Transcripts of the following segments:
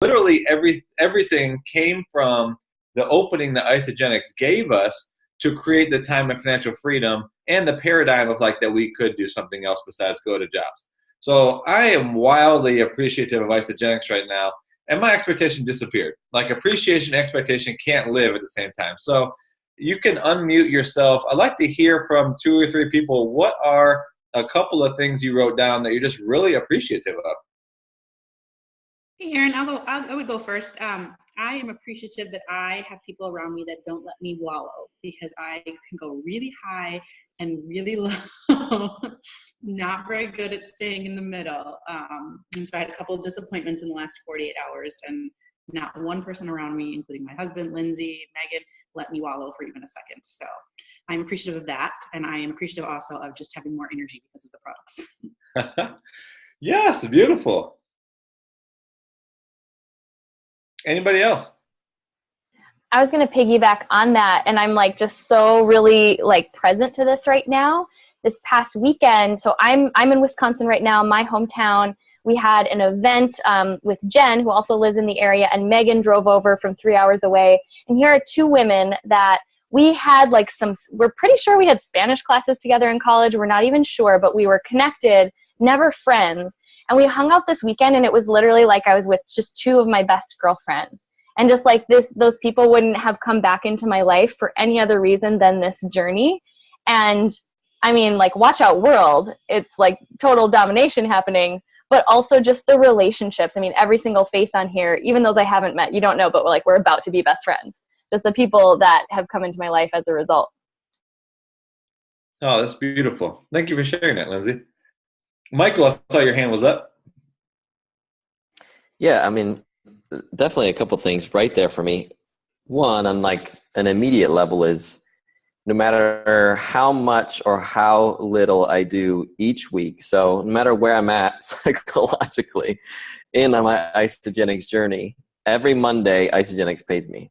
literally everything came from the opening that Isogenics gave us to create the time of financial freedom and the paradigm of like that we could do something else besides go to jobs. So I am wildly appreciative of Isogenics right now, and my expectation disappeared. Like appreciation, expectation can't live at the same time. So you can unmute yourself. I'd like to hear from 2 or 3 people. What are a couple of things you wrote down that you're just really appreciative of? Hey, Aaron, I would go first. I am appreciative that I have people around me that don't let me wallow, because I can go really high and really low. Not very good at staying in the middle. And so I had a couple of disappointments in the last 48 hours, and not one person around me, including my husband, Lindsay, Megan, let me wallow for even a second. So I'm appreciative of that. And I am appreciative also of just having more energy because of the products. Yes, beautiful. Anybody else? I was going to piggyback on that, and I'm like just so really like present to this right now. This past weekend, so I'm in Wisconsin right now, my hometown. We had an event with Jen, who also lives in the area, and Megan drove over from 3 hours away. And here are 2 women that we had like we're pretty sure we had Spanish classes together in college. We're not even sure, but we were connected, never friends. And we hung out this weekend, and it was literally like I was with just 2 of my best girlfriends. And just like those people wouldn't have come back into my life for any other reason than this journey. And I mean, like, watch out world, it's like total domination happening, but also just the relationships. I mean, every single face on here, even those I haven't met, you don't know, but we're about to be best friends. Just the people that have come into my life as a result. Oh, that's beautiful. Thank you for sharing that, Lindsay. Michael, I saw your hand was up. Yeah, I mean, definitely a couple things right there for me. One, on like an immediate level, is no matter how much or how little I do each week, so no matter where I'm at psychologically in my Isogenics journey, every Monday Isogenics pays me.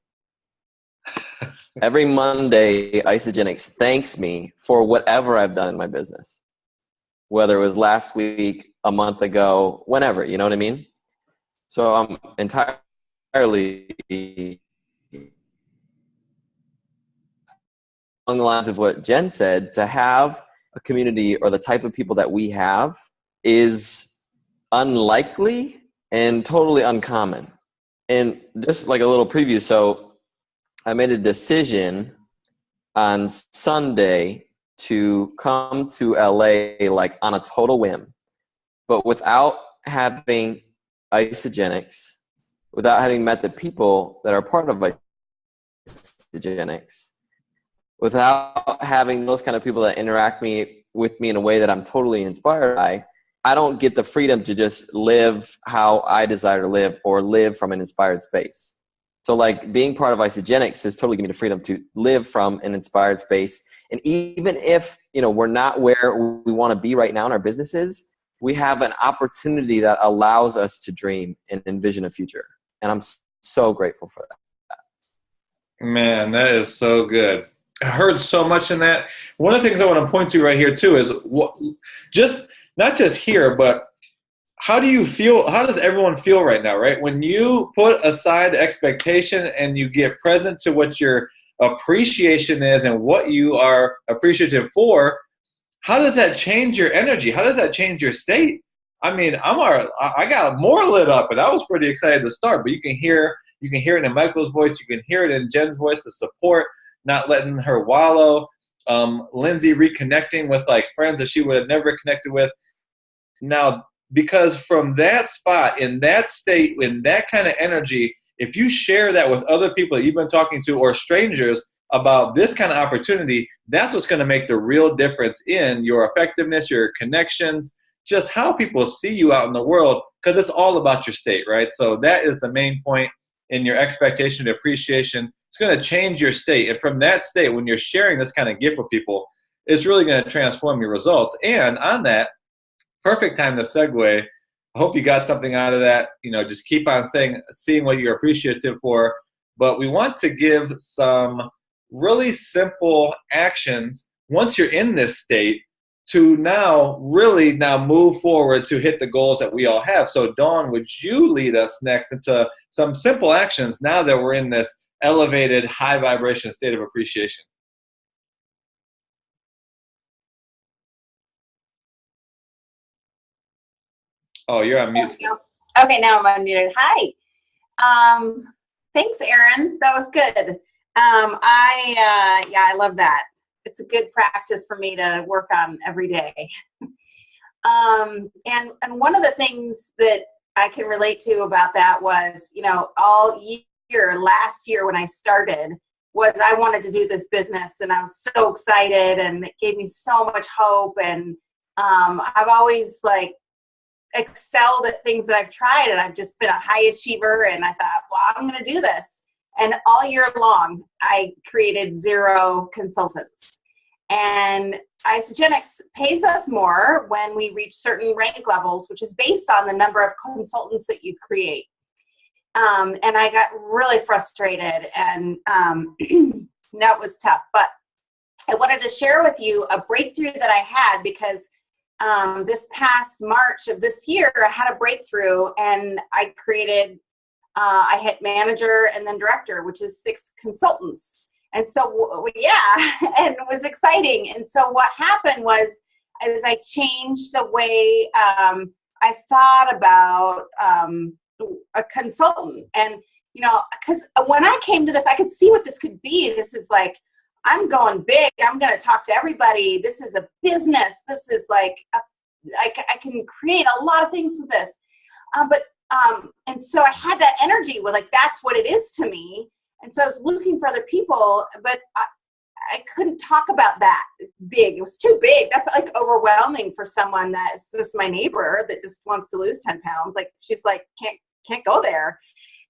Every Monday Isogenics thanks me for whatever I've done in my business. Whether it was last week, a month ago, whenever, you know what I mean? So I'm entirely along the lines of what Jen said. To have a community or the type of people that we have is unlikely and totally uncommon. And just like a little preview, so I made a decision on Sunday to come to LA like on a total whim, but without having Isogenics, without having met the people that are part of Isogenics, without having those kind of people that interact with me in a way that I'm totally inspired by. I don't get the freedom to just live how I desire to live or live from an inspired space. So like being part of Isogenics has totally given me the freedom to live from an inspired space. And even if, we're not where we want to be right now in our businesses, we have an opportunity that allows us to dream and envision a future. And I'm so grateful for that. Man, that is so good. I heard so much in that. One of the things I want to point to right here too is not just here, but how do you feel? How does everyone feel right now, right? When you put aside expectation and you get present to what your appreciation is and what you are appreciative for, how does that change your energy? How does that change your state? I mean, I got more lit up, and I was pretty excited to start. But you can hear it in Michael's voice. You can hear it in Jen's voice, the support, not letting her wallow. Lindsay reconnecting with like friends that she would have never connected with. Now, because from that spot, in that state, in that kind of energy, if you share that with other people that you've been talking to or strangers about this kind of opportunity, that's what's going to make the real difference in your effectiveness, your connections, just how people see you out in the world, because it's all about your state, right? So that is the main point in your expectation and appreciation. It's going to change your state. And from that state, when you're sharing this kind of gift with people, it's really going to transform your results. And on that, perfect time to segue. I hope you got something out of that. Just keep on seeing what you're appreciative for. But we want to give some really simple actions once you're in this state to now really now move forward to hit the goals that we all have. So Dawn, would you lead us next into some simple actions now that we're in this elevated high vibration state of appreciation? Oh, you're on mute. Okay, now I'm unmuted. Hi. Thanks, Aaron. That was good. I love that. It's a good practice for me to work on every day. And one of the things that I can relate to about that was, all year, last year when I started, was I wanted to do this business and I was so excited and it gave me so much hope. And I've always excelled at things that I've tried, and I've just been a high achiever, and I thought, well, I'm going to do this. And all year long, I created 0 consultants. And Isogenics pays us more when we reach certain rank levels, which is based on the number of consultants that you create. And I got really frustrated, and that was tough. But I wanted to share with you a breakthrough that I had, because this past March of this year, I had a breakthrough, and I created, I hit manager and then director, which is 6 consultants. And so, yeah, and it was exciting. And so what happened was, as I changed the way I thought about a consultant, and, because when I came to this, I could see what this could be. This is I'm going big. I'm going to talk to everybody. This is a business. This is I can create a lot of things with this. And so I had that energy with that's what it is to me. And so I was looking for other people, but I couldn't talk about that big. It was too big. That's overwhelming for someone that's just my neighbor that just wants to lose 10 pounds. She's can't go there.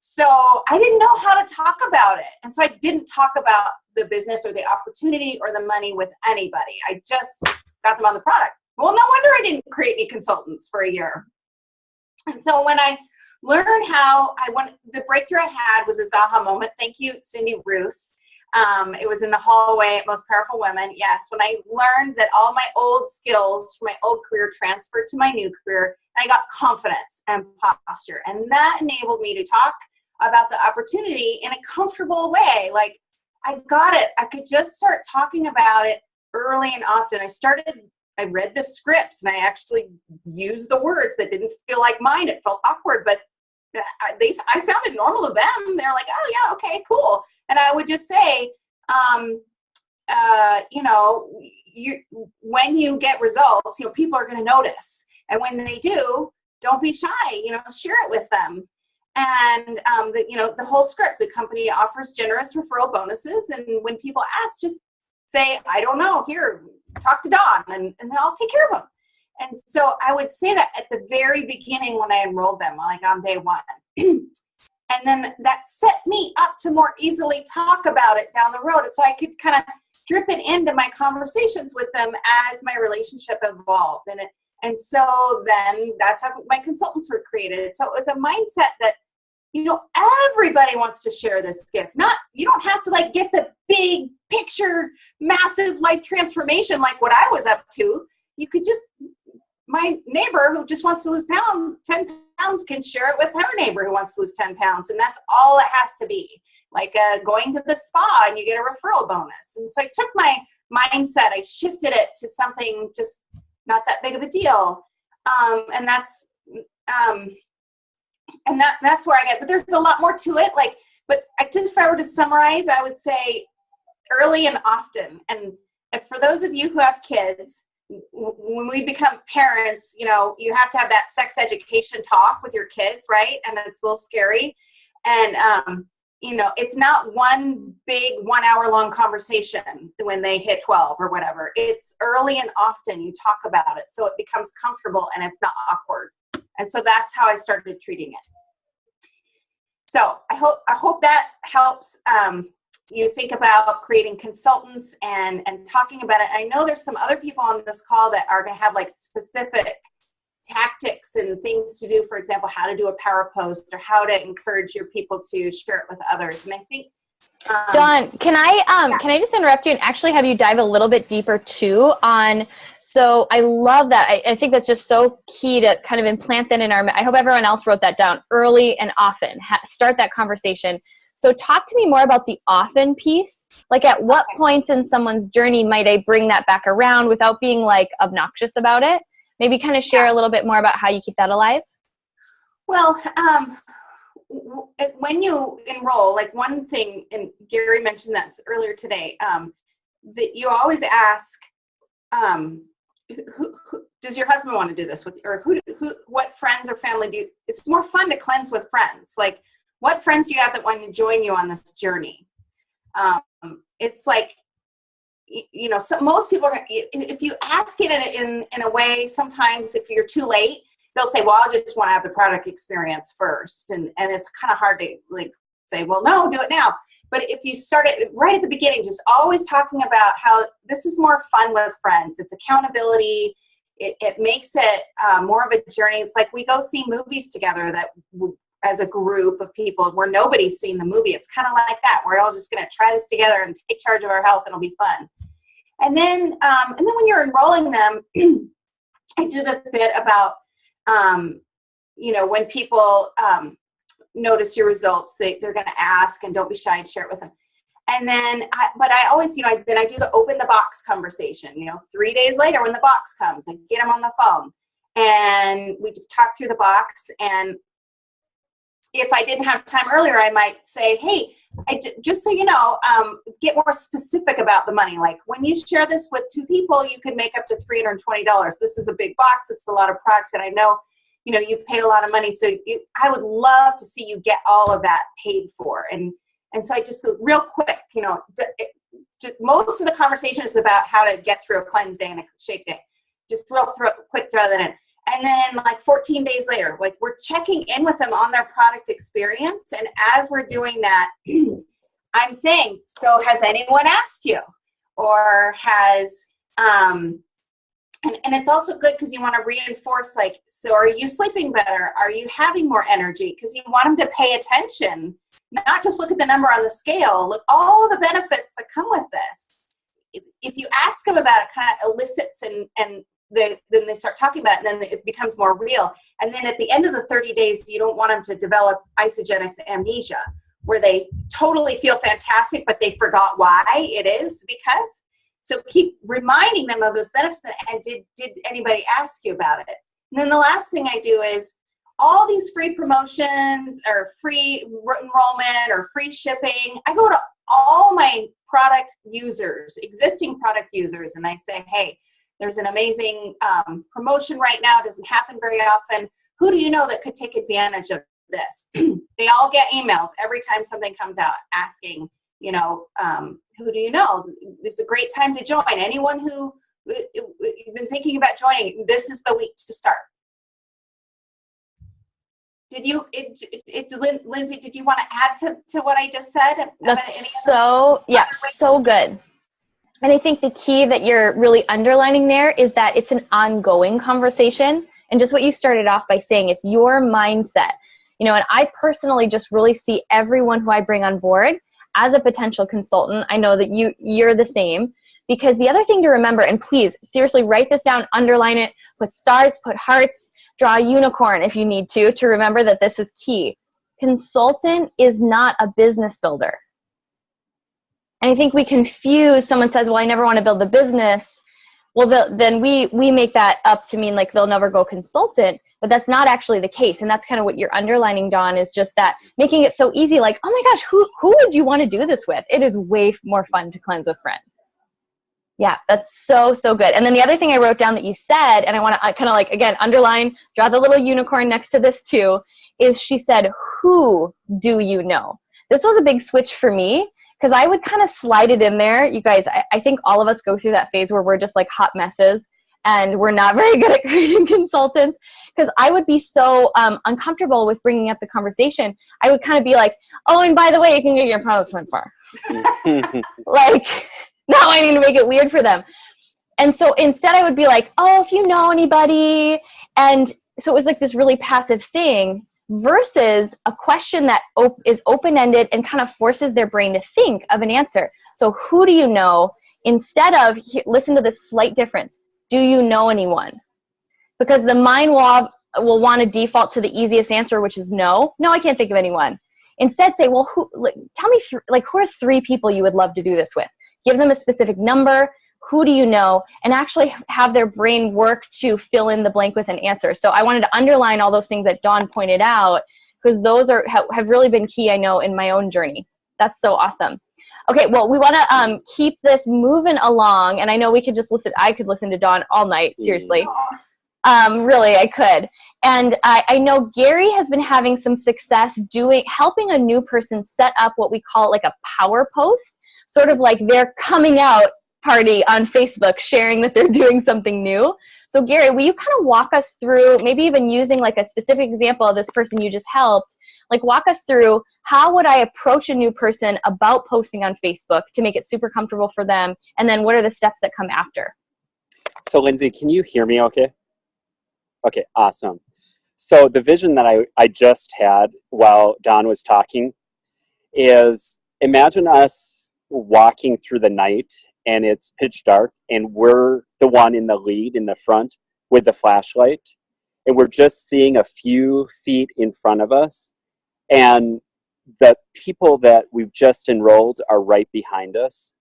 So I didn't know how to talk about it. And so I didn't talk about the business or the opportunity or the money with anybody. I just got them on the product. Well, no wonder I didn't create any consultants for a year. And so when I learned the breakthrough I had was this aha moment. Thank you, Cindy Roos. It was in the hallway at Most Powerful Women. Yes, when I learned that all my old skills from my old career transferred to my new career, I got confidence and posture. And that enabled me to talk about the opportunity in a comfortable way. I got it. I could just start talking about it early and often. I read the scripts, and I actually used the words that didn't feel like mine. It felt awkward, but I sounded normal to them. They're like, oh yeah, okay, cool. And I would just say, when you get results, people are going to notice. And when they do, don't be shy, share it with them. And, the whole script, the company offers generous referral bonuses. And when people ask, just say, I don't know, here, talk to Dawn, and then I'll take care of them. And so I would say that at the very beginning when I enrolled them, on day 1. And then that set me up to more easily talk about it down the road. So I could kind of drip it into my conversations with them as my relationship evolved. And so then that's how my consultants were created. So it was a mindset that, everybody wants to share this gift. You don't have to get the big picture, massive life transformation like what I was up to. You could just, my neighbor who just wants to lose 10 pounds can share it with her neighbor who wants to lose 10 pounds. And that's all it has to be. Going to the spa and you get a referral bonus. And so I took my mindset, I shifted it to something just not that big of a deal. And that's where I get, but there's a lot more to it. If I were to summarize, I would say early and often. And for those of you who have kids, when we become parents, you have to have that sex education talk with your kids, right? And it's a little scary. And, it's not one big 1 hour long conversation when they hit 12 or whatever. It's early and often you talk about it. So it becomes comfortable and it's not awkward. And so that's how I started treating it. So I hope that helps you think about creating consultants and talking about it. I know there's some other people on this call that are going to have specific tactics and things to do. For example, how to do a power post or how to encourage your people to share it with others. And I think Dawn, can I just interrupt you and actually have you dive a little bit deeper too on, so I love that. I think that's just so key to kind of implant that in our, I hope everyone else wrote that down, early and often, start that conversation. So talk to me more about the often piece. Like at what points in someone's journey might I bring that back around without being like obnoxious about it? Maybe kind of share a little bit more about how you keep that alive. Well, when you enroll, like one thing, and Gary mentioned that earlier today, that you always ask, who does your husband want to do this with, or what friends or family do you, it's more fun to cleanse with friends. Like, what friends do you have that want to join you on this journey? It's like, you know, so most people are, if you ask it in a way, sometimes if you're too late, they'll say, well, I just want to have the product experience first. And it's kind of hard to like say, well, no, do it now. But if you start it right at the beginning, just always talking about how this is more fun with friends. It's accountability. It makes it more of a journey. It's like we go see movies together that as a group of people where nobody's seen the movie. It's kind of like that. We're all just going to try this together and take charge of our health, and it'll be fun. And then when you're enrolling them, I do this bit about, you know, when people notice your results, they're going to ask, and don't be shy and share it with them. And then, I always, you know, then I do the open the box conversation, you know, 3 days later when the box comes, I get them on the phone and we talk through the box. And if I didn't have time earlier, I might say, hey, just so you know, get more specific about the money. Like when you share this with 2 people, you could make up to $320. This is a big box. It's a lot of products, and I know, you know, you paid a lot of money. So I would love to see you get all of that paid for. And so I just real quick, you know, most of the conversation is about how to get through a cleanse day and a shake day. Just quick throw that in. And then like 14 days later, like we're checking in with them on their product experience. And as we're doing that, I'm saying, so has anyone asked you? Or has, and it's also good because you want to reinforce, like, so are you sleeping better? Are you having more energy? Because you want them to pay attention, not just look at the number on the scale, look all of the benefits that come with this. If you ask them about it, kind of elicits and then they start talking about it, and then it becomes more real. And then at the end of the 30 days, you don't want them to develop isogenic amnesia, where they totally feel fantastic, but they forgot why it is because. So keep reminding them of those benefits. And did anybody ask you about it? And then the last thing I do is all these free promotions or free enrollment or free shipping. I go to all my product users, existing product users, and I say, hey, there's an amazing promotion right now. It doesn't happen very often. Who do you know that could take advantage of this? They all get emails every time something comes out asking, you know, who do you know? It's a great time to join. Anyone who you've been thinking about joining, this is the week to start. Lindsay, did you want to add to what I just said? That's so good. And I think the key that you're really underlining there is that it's an ongoing conversation. And just what you started off by saying, it's your mindset. You know, and I personally just really see everyone who I bring on board as a potential consultant. I know that you're the same. Because the other thing to remember, and please, seriously, write this down, underline it, put stars, put hearts, draw a unicorn if you need to remember that this is key. Consultant is not a business builder. And I think we confuse, someone says, well, I never want to build a business. Well, then we make that up to mean like they'll never go consultant, but that's not actually the case. And that's kind of what you're underlining, Dawn, is just that making it so easy, like, oh my gosh, who would you want to do this with? It is way more fun to cleanse with friends. Yeah, that's so good. And then the other thing I wrote down that you said, and I want to kind of like, again, underline, draw the little unicorn next to this too, is she said, who do you know? This was a big switch for me. Because I would kind of slide it in there. You guys, I think all of us go through that phase where we're just like hot messes and we're not very good at creating consultants. Because I would be so uncomfortable with bringing up the conversation. I would kind of be like, oh, and by the way, you can get your products went far. Like, now I need to make it weird for them. And so instead I would be like, oh, if you know anybody. And so it was like this really passive thing. versus a question that is open-ended and kind of forces their brain to think of an answer. So who do you know? Instead of, listen to this slight difference. Do you know anyone? Because the mind will want to default to the easiest answer, which is no. No, I can't think of anyone. Instead, say, well, tell me, who are 3 people you would love to do this with? Give them a specific number. Who do you know? And actually have their brain work to fill in the blank with an answer. So I wanted to underline all those things that Dawn pointed out, because those have really been key, I know, in my own journey. That's so awesome. Okay, well, we want to keep this moving along, and I know we could just listen. I could listen to Dawn all night, seriously. Really, I could. And I know Gary has been having some success helping a new person set up what we call like a power post, sort of like their coming out party on Facebook, sharing that they're doing something new. So Gary, will you kind of walk us through, maybe even using like a specific example of this person you just helped, like walk us through how would I approach a new person about posting on Facebook to make it super comfortable for them? And then what are the steps that come after? So Lindsay, can you hear me okay? Okay, awesome. So the vision that I just had while Dawn was talking is, imagine us walking through the night and it's pitch dark and we're the one in the lead in the front with the flashlight, and we're just seeing a few feet in front of us, and the people that we've just enrolled are right behind us.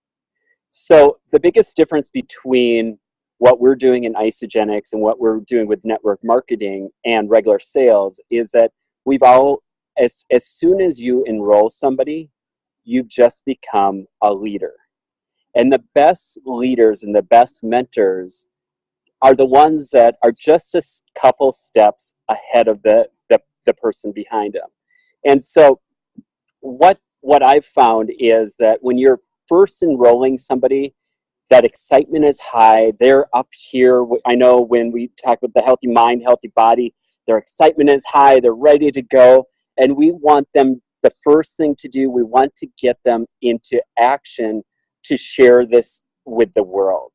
So the biggest difference between what we're doing in Isogenics and what we're doing with network marketing and regular sales is that we've all, as soon as you enroll somebody, you've just become a leader. And the best leaders and the best mentors are the ones that are just a couple steps ahead of the person behind them. And so what I've found is that when you're first enrolling somebody, that excitement is high. They're up here. I know when we talk about the healthy mind, healthy body, their excitement is high. They're ready to go. And we want them, the first thing to do, we want to get them into action to share this with the world.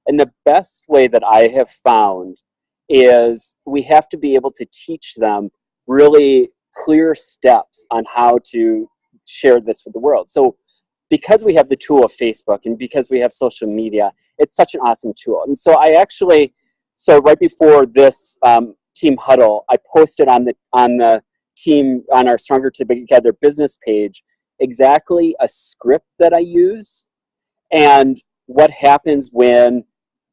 And the best way that I have found is we have to be able to teach them really clear steps on how to share this with the world. So because we have the tool of Facebook and because we have social media, it's such an awesome tool. And so right before this team huddle, I posted on the team, on our Stronger Together business page, exactly a script that I use and what happens when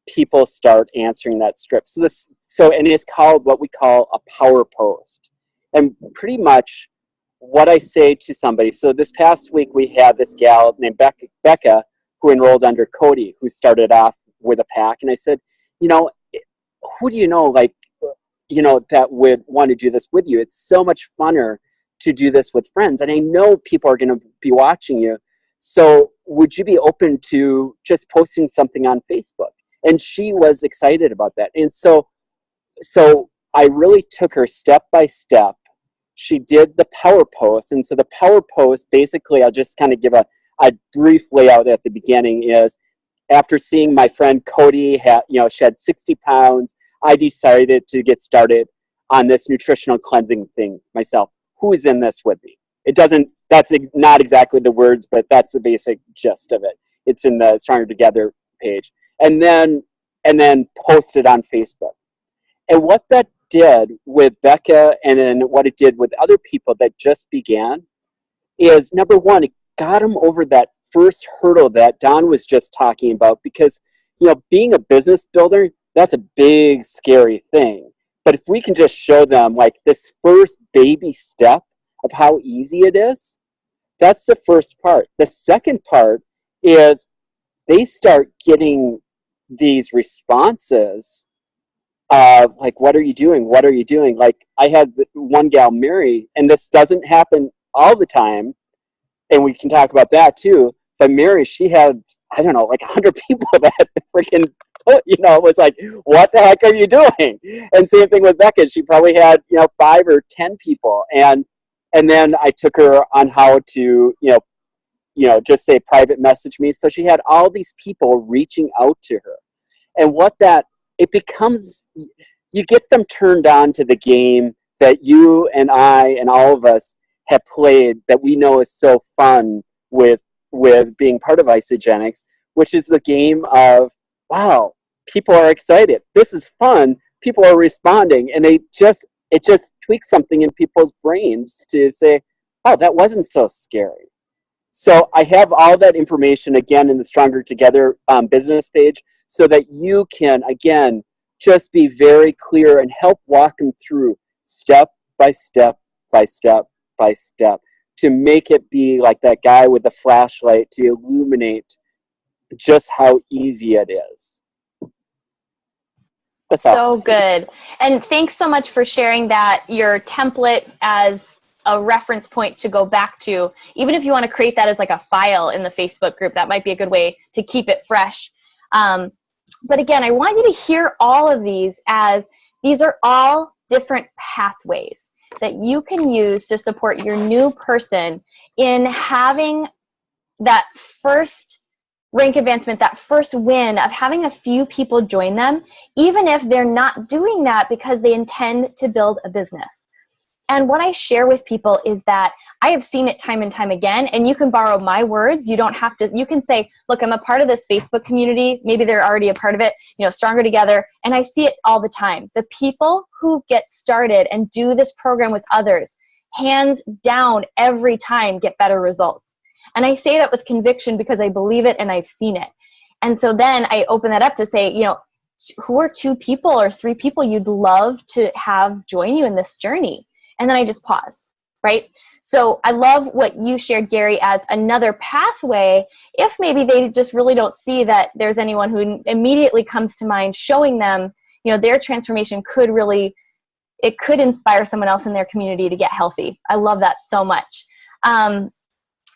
people start answering that script. And it's called what we call a power post. And pretty much what I say to somebody, so this past week we had this gal named Becca who enrolled under Cody, who started off with a pack. And I said, who do you know, that would want to do this with you? It's so much funner to do this with friends. And I know people are going to be watching you. So would you be open to just posting something on Facebook? And she was excited about that. And so I really took her step by step. She did the power post. And so the power post, basically, I'll just kind of give a brief layout at the beginning, is after seeing my friend Cody, she had 60 pounds, I decided to get started on this nutritional cleansing thing myself. Who is in this with me? That's not exactly the words, but that's the basic gist of it. It's in the Stronger Together page. And then post it on Facebook. And what that did with Becca, and then what it did with other people that just began, is number one, it got them over that first hurdle that Don was just talking about, because being a business builder, that's a big scary thing. But if we can just show them like this first baby step of how easy it is, that's the first part. The second part is they start getting these responses of like, what are you doing? What are you doing? Like, I had one gal, Mary, and this doesn't happen all the time, and we can talk about that too. But Mary, she had, I don't know, like 100 people that freaking, was like, what the heck are you doing? And same thing with Becca. She probably had, 5 or 10 people. And then I took her on how to, just say private message me. So she had all these people reaching out to her. And it becomes, you get them turned on to the game that you and I and all of us have played that we know is so fun with being part of Isogenics, which is the game of, wow, people are excited. This is fun. People are responding, and it just tweaks something in people's brains to say, oh, that wasn't so scary. So I have all that information again in the Stronger Together business page so that you can, again, just be very clear and help walk them through step by step by step by step to make it be like that guy with the flashlight to illuminate just how easy it is. That's all. So good. And thanks so much for sharing that, your template as a reference point to go back to. Even if you want to create that as like a file in the Facebook group, that might be a good way to keep it fresh. But again, I want you to hear all of these as these are all different pathways that you can use to support your new person in having that first rank advancement, that first win of having a few people join them, even if they're not doing that because they intend to build a business. And what I share with people is that I have seen it time and time again, and you can borrow my words. You don't have to, you can say, look, I'm a part of this Facebook community. Maybe they're already a part of it, Stronger Together. And I see it all the time. The people who get started and do this program with others, hands down, every time get better results. And I say that with conviction because I believe it and I've seen it. And so then I open that up to say, who are 2 people or 3 people you'd love to have join you in this journey? And then I just pause, right? So I love what you shared, Gary, as another pathway. If maybe they just really don't see that there's anyone who immediately comes to mind showing them, their transformation could inspire someone else in their community to get healthy. I love that so much.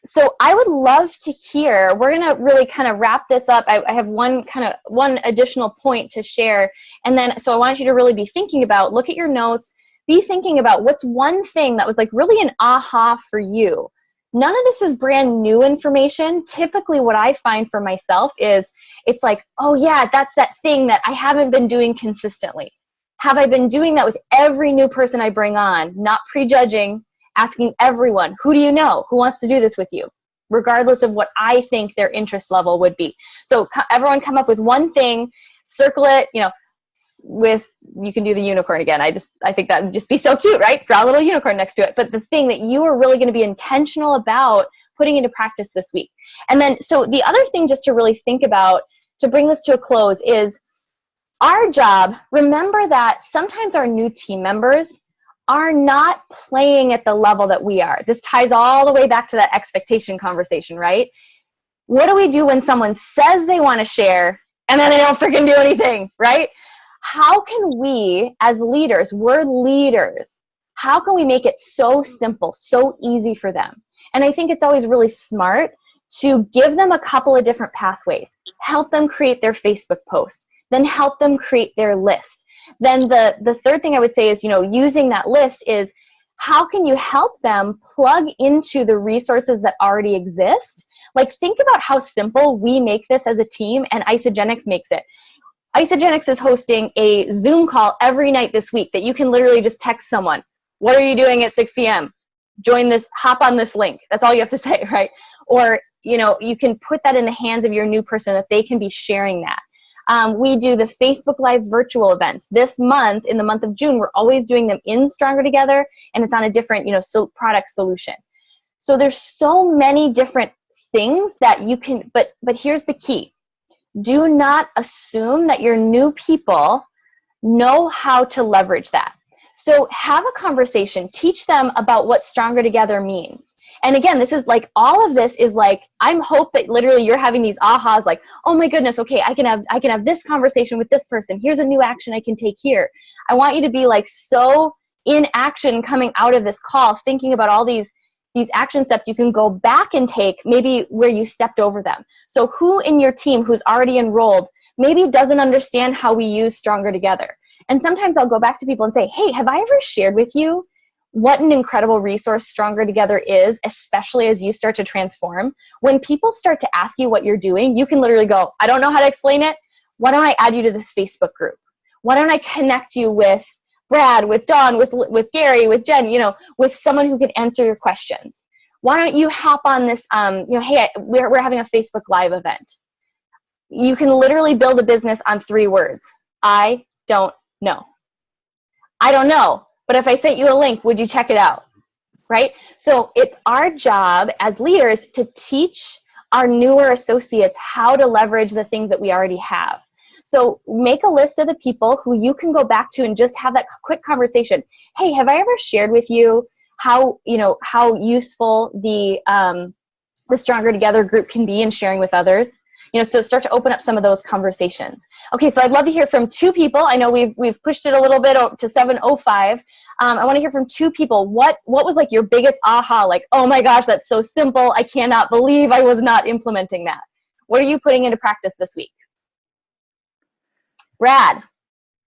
So I would love to hear, we're going to really kind of wrap this up. I have one additional point to share. And then, so I want you to really be thinking about, look at your notes, be thinking about what's one thing that was like really an aha for you. None of this is brand new information. Typically what I find for myself is it's like, oh yeah, that's that thing that I haven't been doing consistently. Have I been doing that with every new person I bring on? Not prejudging, asking everyone, who do you know? Who wants to do this with you? Regardless of what I think their interest level would be. So everyone come up with one thing, circle it, you can do the unicorn again. I think that would just be so cute, right? Draw a little unicorn next to it. But the thing that you are really going to be intentional about putting into practice this week. And then, so the other thing just to really think about, to bring this to a close, is our job. Remember that sometimes our new team members are not playing at the level that we are. This ties all the way back to that expectation conversation, right? What do we do when someone says they want to share and then they don't freaking do anything, right? How can we, as leaders, we're leaders, how can we make it so simple, so easy for them? And I think it's always really smart to give them a couple of different pathways, help them create their Facebook post, then help them create their list. Then the third thing I would say is, using that list is, how can you help them plug into the resources that already exist? Like, think about how simple we make this as a team, and Isogenics makes it. Isogenics is hosting a Zoom call every night this week that you can literally just text someone. What are you doing at 6 p.m.? Join this, hop on this link. That's all you have to say, right? Or, you can put that in the hands of your new person that they can be sharing that. We do the Facebook Live virtual events. This month, in the month of June, we're always doing them in Stronger Together, and it's on a different, product solution. So there's so many different things that you can, but here's the key. Do not assume that your new people know how to leverage that. So have a conversation, teach them about what Stronger Together means. And again, this is like, all of this is like, I'm hope that literally you're having these ahas like, oh my goodness, okay, I can have this conversation with this person. Here's a new action I can take here. I want you to be like so in action coming out of this call, thinking about all these action steps you can go back and take, maybe where you stepped over them. So who in your team who's already enrolled maybe doesn't understand how we use Stronger Together? And sometimes I'll go back to people and say, hey, have I ever shared with you what an incredible resource Stronger Together is, especially as you start to transform? When people start to ask you what you're doing, you can literally go, I don't know how to explain it. Why don't I add you to this Facebook group? Why don't I connect you with Brad, with Dawn, with Gary, with Jen, with someone who can answer your questions. Why don't you hop on this, hey, we're having a Facebook Live event. You can literally build a business on 3 words. I don't know. I don't know, but if I sent you a link, would you check it out? Right? So it's our job as leaders to teach our newer associates how to leverage the things that we already have. So make a list of the people who you can go back to and just have that quick conversation. Hey, have I ever shared with you how useful the Stronger Together group can be in sharing with others? So start to open up some of those conversations. Okay, so I'd love to hear from 2 people. I know we've pushed it a little bit to 7:05. I want to hear from 2 people. What was like your biggest aha? Like, oh my gosh, that's so simple. I cannot believe I was not implementing that. What are you putting into practice this week? Brad.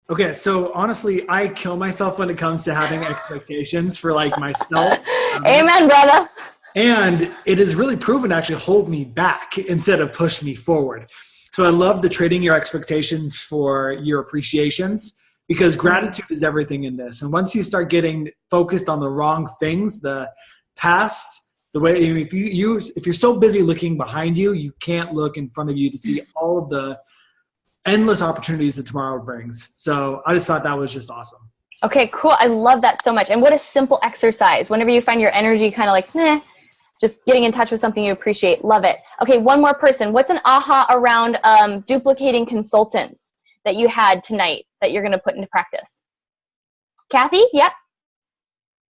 Okay, so honestly, I kill myself when it comes to having expectations for like myself. Amen, brother. And it has really proven to actually hold me back instead of push me forward. So I love the trading your expectations for your appreciations, because gratitude is everything in this. And once you start getting focused on the wrong things, the past, the way, if you're so busy looking behind you, you can't look in front of you to see all of the endless opportunities that tomorrow brings. So I just thought that was just awesome. Okay, cool. I love that so much. And what a simple exercise. Whenever you find your energy kind of like, just getting in touch with something you appreciate. Love it. Okay, one more person. What's an aha around duplicating consultants that you had tonight that you're going to put into practice? Kathy? Yep.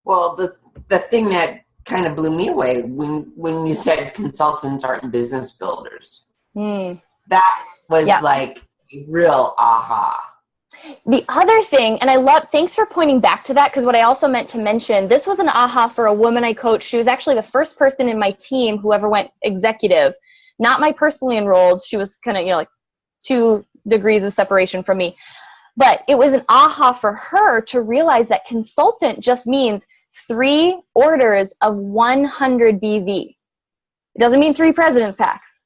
Well, the thing that kind of blew me away when you said consultants aren't business builders. That was like a real aha. The other thing, and thanks for pointing back to that, because what I also meant to mention, this was an aha for a woman I coached. She was actually the first person in my team who ever went executive, not my personally enrolled. She was kind of, like 2 degrees of separation from me. But it was an aha for her to realize that consultant just means 3 orders of 100 BV. It doesn't mean 3 president's packs,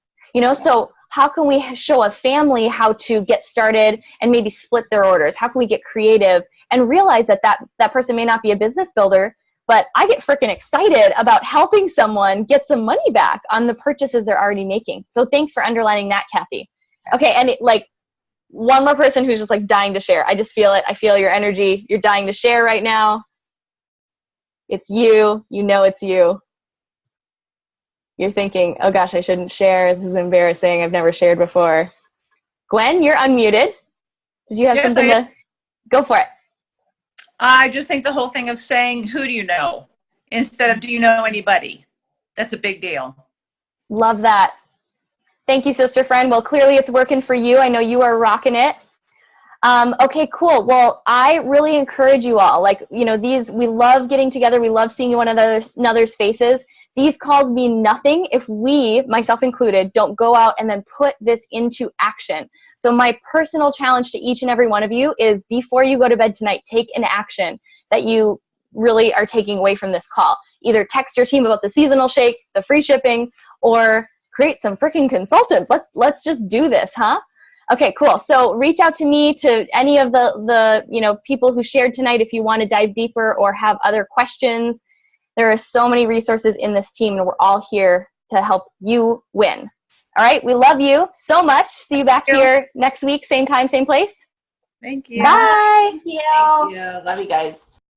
so how can we show a family how to get started and maybe split their orders? How can we get creative and realize that person may not be a business builder, but I get freaking excited about helping someone get some money back on the purchases they're already making. So thanks for underlining that, Kathy. Okay, and one more person who's just like dying to share. I just feel it. I feel your energy. You're dying to share right now. It's you. It's you. You're thinking, oh gosh, I shouldn't share. This is embarrassing. I've never shared before. Gwen, you're unmuted. Did you have something to go for it? I just think the whole thing of saying, who do you know? Instead of, do you know anybody? That's a big deal. Love that. Thank you, sister friend. Well, clearly it's working for you. I know you are rocking it. Okay, cool. Well, I really encourage you all. We love getting together. We love seeing one another's faces. These calls mean nothing if we, myself included, don't go out and then put this into action. So my personal challenge to each and every one of you is, before you go to bed tonight, take an action that you really are taking away from this call. Either text your team about the seasonal shake, the free shipping, or create some freaking consultants. Let's just do this, huh? Okay, cool. So reach out to me, to any of the people who shared tonight, if you want to dive deeper or have other questions. There are so many resources in this team, and we're all here to help you win. All right, we love you so much. See you back here next week, same time, same place. Thank you. Bye. Thank you. Love you guys.